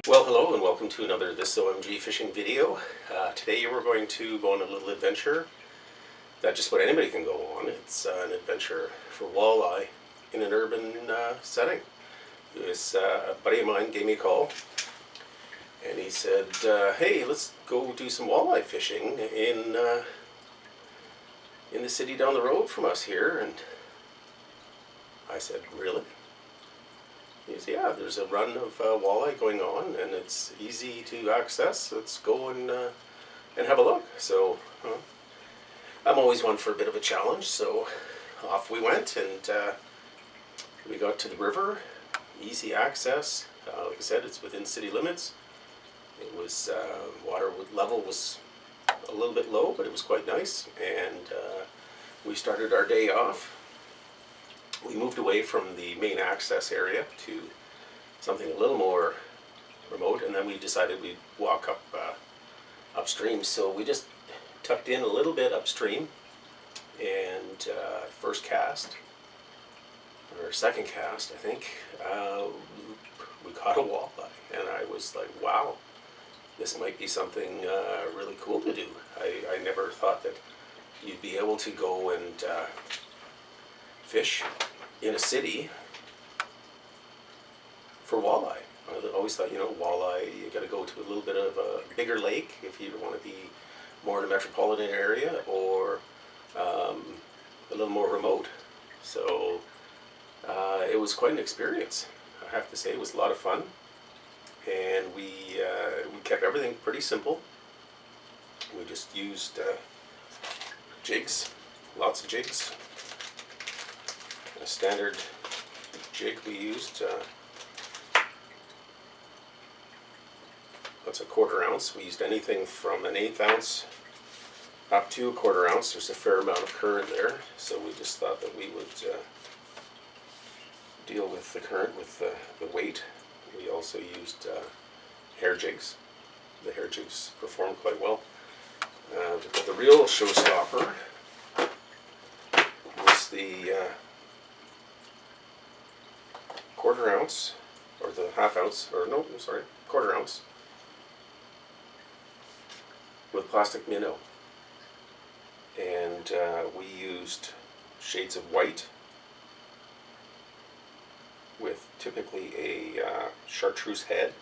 Well, hello and welcome to another This OMG fishing video. Today we're going to go on a little adventure that just about anybody can go on. It's an adventure for walleye in an urban setting. A buddy of mine gave me a call and he said, hey, let's go do some walleye fishing in the city down the road from us here. And I said, really? He said, yeah, there's a run of walleye going on and it's easy to access. Let's go and have a look. So I'm always one for a bit of a challenge, so off we went, and we got to the river. Easy access. Like I said, it's within city limits. It was water level was a little bit low, but it was quite nice, and we started our day off. We moved away from the main access area to something a little more remote, and then we decided we'd walk up upstream. So we just tucked in a little bit upstream, and first cast, or second cast, I think, we caught a walleye, and I was like, wow, this might be something really cool to do. I never thought that you'd be able to go and fish in a city for walleye. I always thought, walleye, you got to go to a little bit of a bigger lake if you want to be more in a metropolitan area, or a little more remote. So it was quite an experience, I have to say. It was a lot of fun, and we kept everything pretty simple. We just used jigs, lots of jigs. A standard jig we used, that's a 1/4 ounce. We used anything from an 1/8 ounce up to a 1/4 ounce. There's a fair amount of current there, so we just thought that we would deal with the current with the weight. We also used hair jigs. The hair jigs performed quite well. But the real showstopper was the 1/4 ounce, or the 1/2 ounce, or no, I'm sorry, 1/4 ounce with plastic minnow. And we used shades of white with typically a chartreuse head.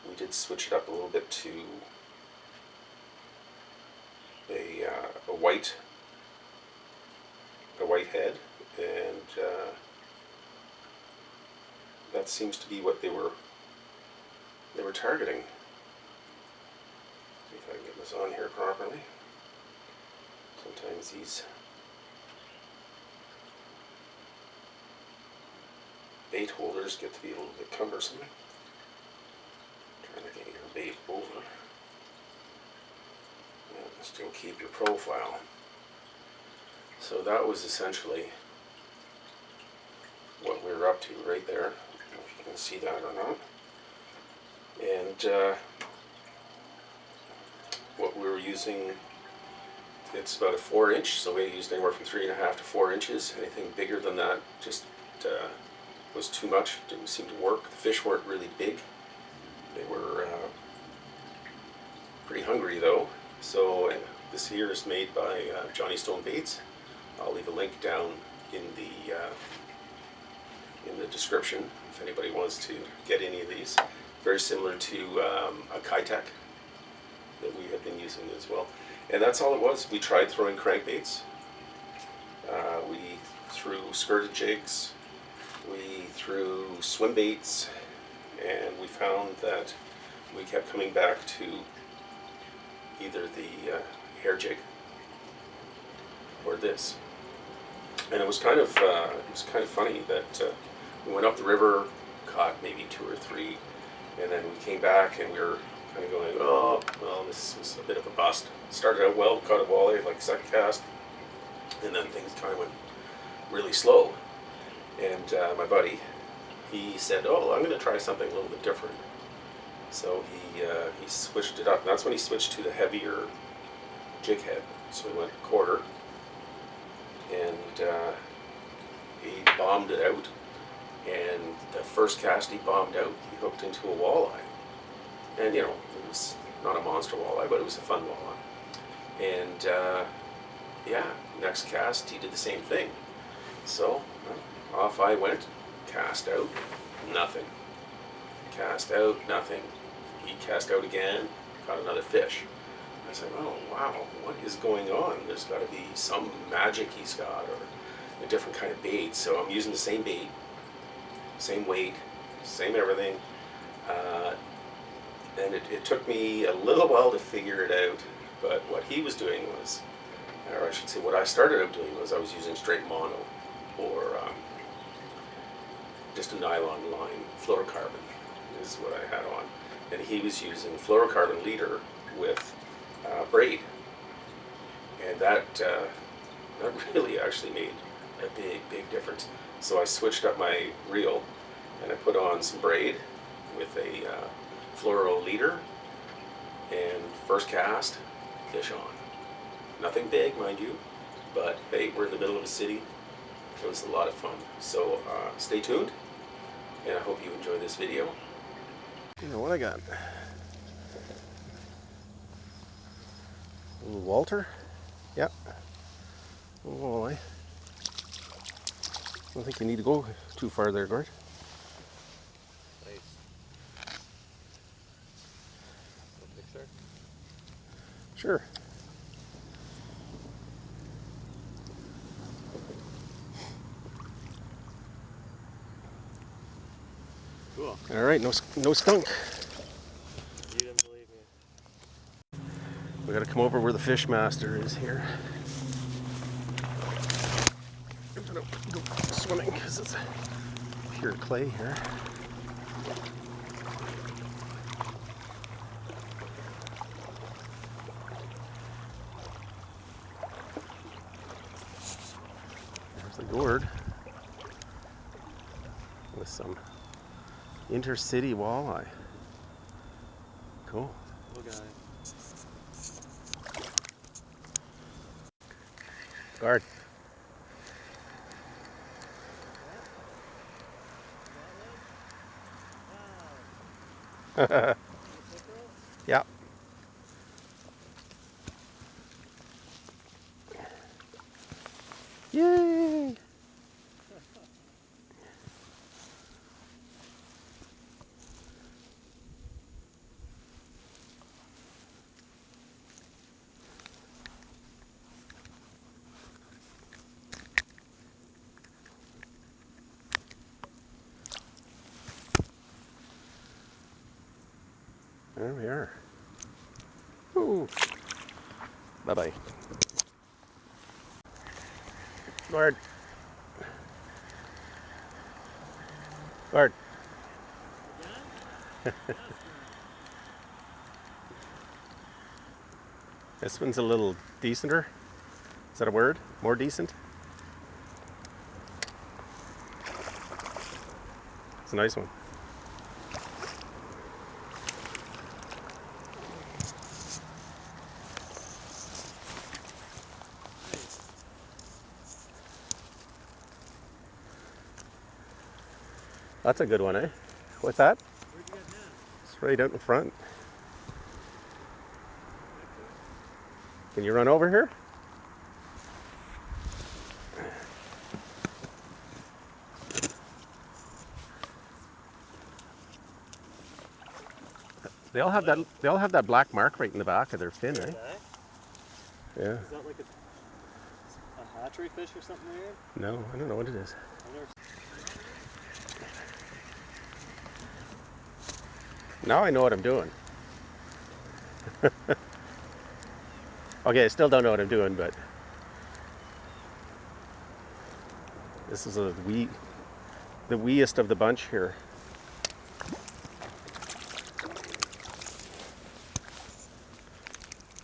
We did switch it up a little bit to a white head, and that seems to be what they were targeting. See if I can get this on here properly. Sometimes these bait holders get to be a little bit cumbersome. Trying to get your bait over and still keep your profile. So that was essentially what we were up to right there. I don't know if you can see that or not. And what we were using, it's about a 4-inch, so we used anywhere from 3.5 to 4 inches. Anything bigger than that just was too much. Didn't seem to work. The fish weren't really big. They were pretty hungry though. So this here is made by Johnny Stone Baits. I'll leave a link down in the description if anybody wants to get any of these. Very similar to a Kitech that we have been using as well. And that's all it was. We tried throwing crankbaits. We threw skirted jigs. We threw swim baits, and we found that we kept coming back to either the hair jig or this. And it was kind of funny that we went up the river, caught maybe 2 or 3, and then we came back and we were kind of going, oh, well, this was a bit of a bust. Started out well, caught a walleye like second cast, and then things kind of went really slow. And my buddy, he said, oh, I'm going to try something a little bit different. So he switched it up, and that's when he switched to the heavier jig head. So we went 1/4, and he bombed it out. And the first cast he bombed out, he hooked into a walleye. And you know, it was not a monster walleye, but it was a fun walleye. And yeah, next cast he did the same thing. So off I went, cast out, nothing. Cast out, nothing. He cast out again, caught another fish. I said, oh wow, what is going on? There's got to be some magic he's got, or a different kind of bait. So I'm using the same bait, same weight, same everything. And it took me a little while to figure it out, but what he was doing was, or I should say what I started out doing was I was using straight mono, or just a nylon line, fluorocarbon is what I had on. And he was using fluorocarbon leader with braid. And that really actually made a big difference. So I switched up my reel and I put on some braid with a fluoro leader, and first cast, fish on. Nothing big, mind you, but hey, we're in the middle of a city. It was a lot of fun. So stay tuned, and I hope you enjoy this video. You know what I got? A little Walter. Yep. A little walleye. I don't think you need to go too far there, Gord. Nice. Picture? Sure. Cool. All right, no skunk. You didn't believe me. We got to come over where the fish master is here. I'm gonna go swimming because it's pure clay here. There's the gourd with some intercity walleye. Cool. Little guy. Guard. Yeah. Yay! There we are. Ooh. Bye-bye. Guard. Guard. This one's a little decenter. Is that a word? More decent? It's a nice one. That's a good one, eh? What's that? Where'd you get that? It's right out in front. Can you run over here? They all have that black mark right in the back of their fin, eh? Yeah. Is that like a hatchery fish or something there? No, I don't know what it is. Now I know what I'm doing. Okay, I still don't know what I'm doing, but this is the weeest of the bunch here.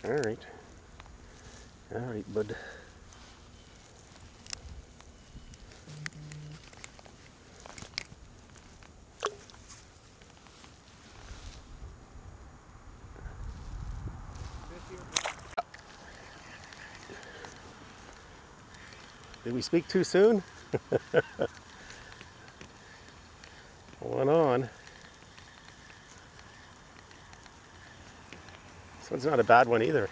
All right, bud. Did we speak too soon? One on. This one's not a bad one either.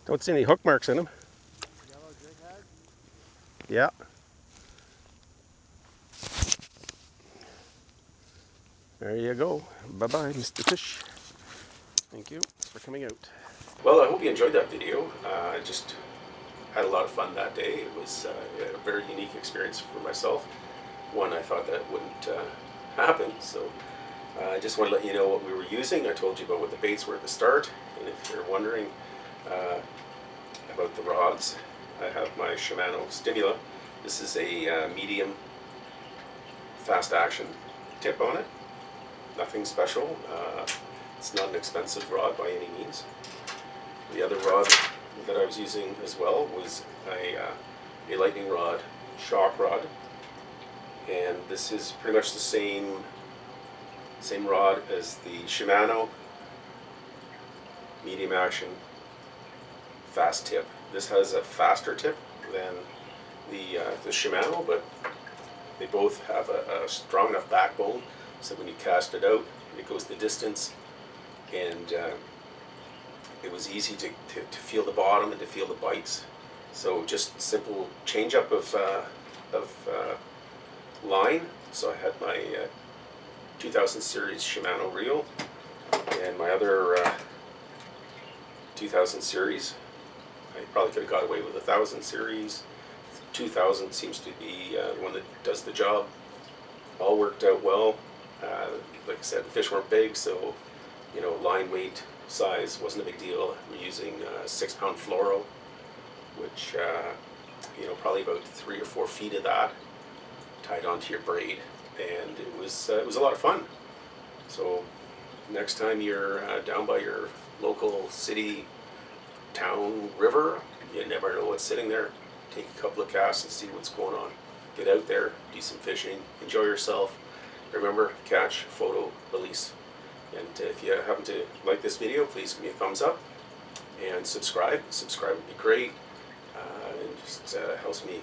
Don't see any hook marks in them. Yellow jig head. Yeah. There you go. Bye-bye, Mr. Fish. Thank you for coming out. Well, I hope you enjoyed that video. I just had a lot of fun that day. It was a very unique experience for myself. One I thought that wouldn't happen. So I just want to let you know what we were using. I told you about what the baits were at the start. And if you're wondering about the rods, I have my Shimano Stimula. This is a medium fast action tip on it. Nothing special. It's not an expensive rod by any means. The other rod that I was using as well was a lightning rod, shock rod, and this is pretty much the same rod as the Shimano medium action fast tip. This has a faster tip than the Shimano, but they both have a strong enough backbone so when you cast it out, it goes the distance, and it was easy to feel the bottom and to feel the bites. So just simple change up of line. So I had my 2000 series Shimano reel and my other 2000 series. I probably could have got away with 1000 series. 2000 seems to be the one that does the job. All worked out well. Like I said, the fish weren't big, so you know, line weight size wasn't a big deal. We're using 6-pound fluoro, which you know, probably about 3 or 4 feet of that tied onto your braid, and it was a lot of fun. So next time you're down by your local city, town, river, you never know what's sitting there. Take a couple of casts and see what's going on. Get out there, do some fishing, enjoy yourself. Remember, catch, photo, release. And if you happen to like this video, please give me a thumbs up and subscribe. Subscribe would be great. And just helps me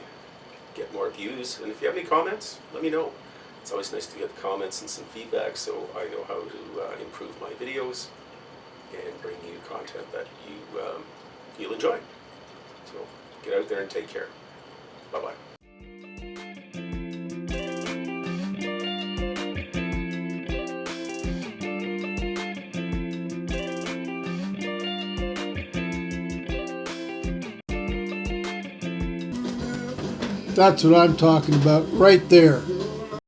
get more views. And if you have any comments, let me know. It's always nice to get comments and some feedback so I know how to improve my videos and bring you content that you'll enjoy. So get out there and take care. Bye-bye. That's what I'm talking about right there.